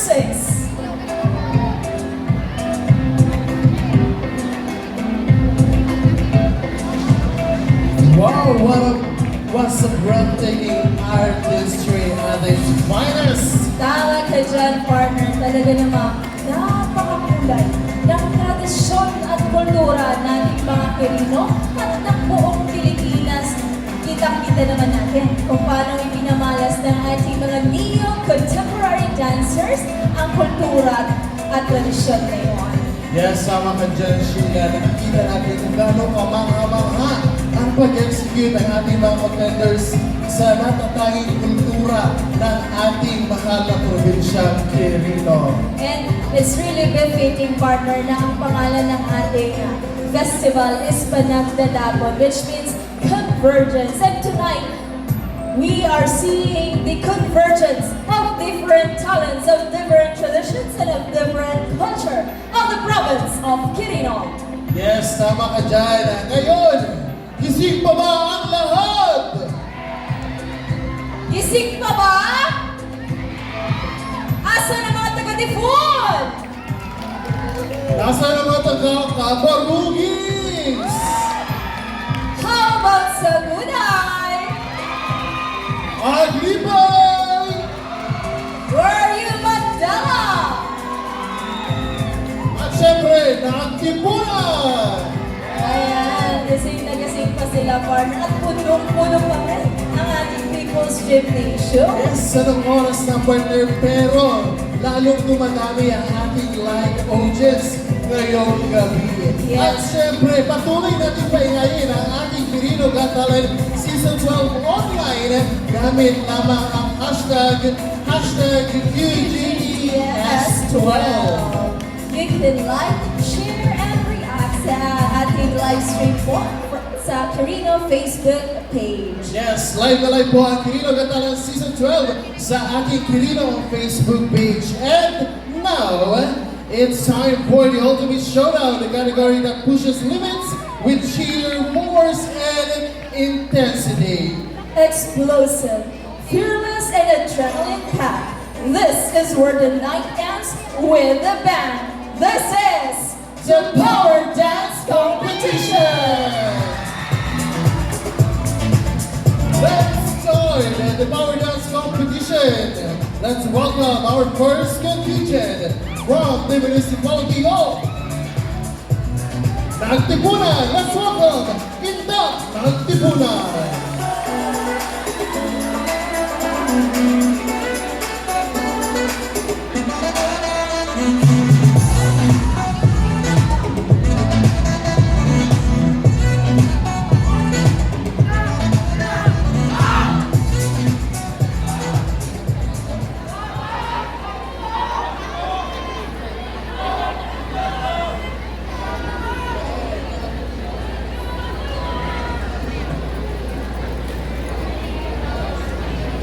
6. Wow, what's a breathtaking artistry at its finest! Tama ka dyan, partner. Talaga namang napakakulay ng tradisyon at kultura nating mga Quirino at ng buong Pilipinas. Kitang-kita naman natin kung paano ipinamalas ng ating mga neo-contemporary dancers ang kultura at tradisyon ngayon. Yes, sama ka dyan, Sheila. Nakikita natin kung gano'ng kamangha-mangha ang pag-execute ng ating mga contenders sa natatanging kultura ng ating mahal na probinsya, Quirino. And it's really befitting, partner, na ang pangalan ng ating festival is Panagdadapon, which means convergence. And tonight, we are seeing the convergence of different talents, of different traditions, and of different culture of the province of Quirino. Yes, tama ka dyan. Ngayon, gising pa ba ang lahat? Gising pa ba? Asa na mga taga-Tifon? Nasa na mga taga-Kabarugis? How about sa Gunay? Aglibay! Were you Mandala? At syempre, Nagtipunan! Ayan, gising pa sila, partner. At punong-puno pa rin ang ating People's Gymnasium. Yes, anong oras na partner, pero lalong dumadami ang ating live audience ngayong gabi. Yes. At syempre, patuloy natin paingayin ang ating Quirino Got Talent Season 12 online gamit lamang ang hashtag QGES12. You can like, share, and react sa ating live stream po sa Quirino Facebook page. Yes, live na live po ang Quirino Got Talent Season 12 sa ating Quirino Facebook page. And now, it's time for the ultimate showdown, the category that pushes limits with sheer force and intensity. Explosive, fearless, and adrenaline-packed. This is where the night ends with the band. This is the Power Dance Competition! Let's start the Power Dance Competition. Let's welcome our first contingent from the municipality of Nagtipunan. Let's welcome Indak Nagtipunan.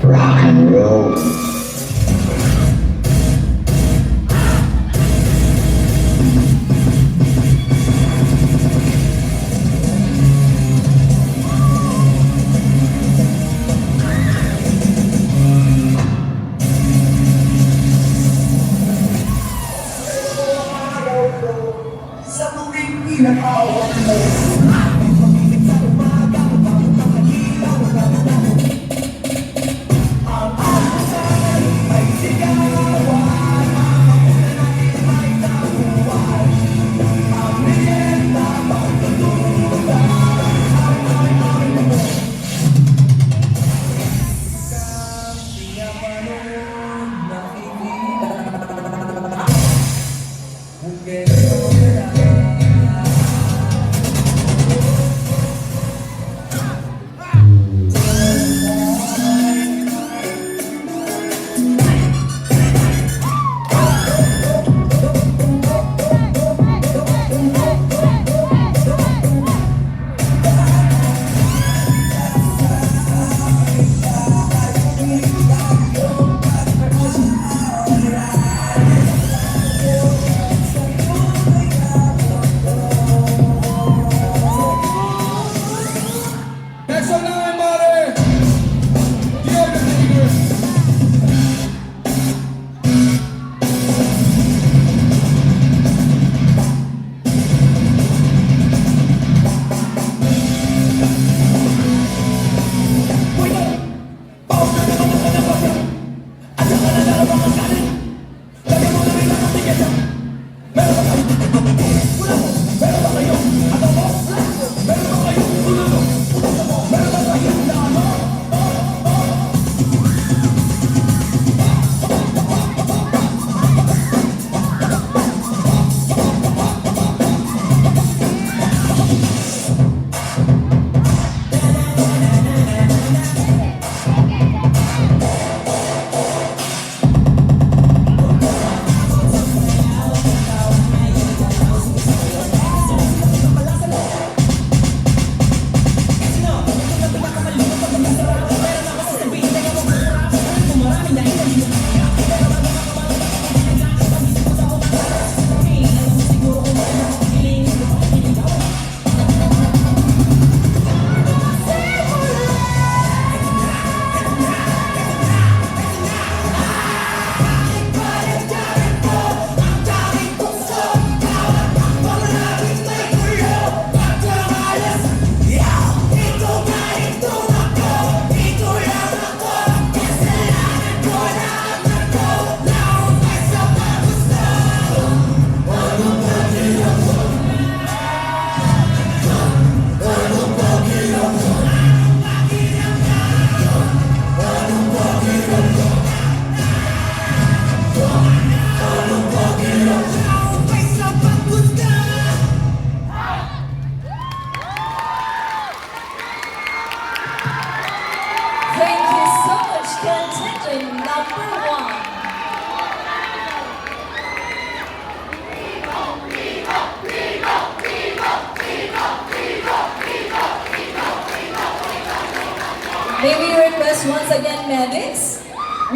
Rock and roll. Sa tuwing pinakawan mo. number 1. May we request once again, medics?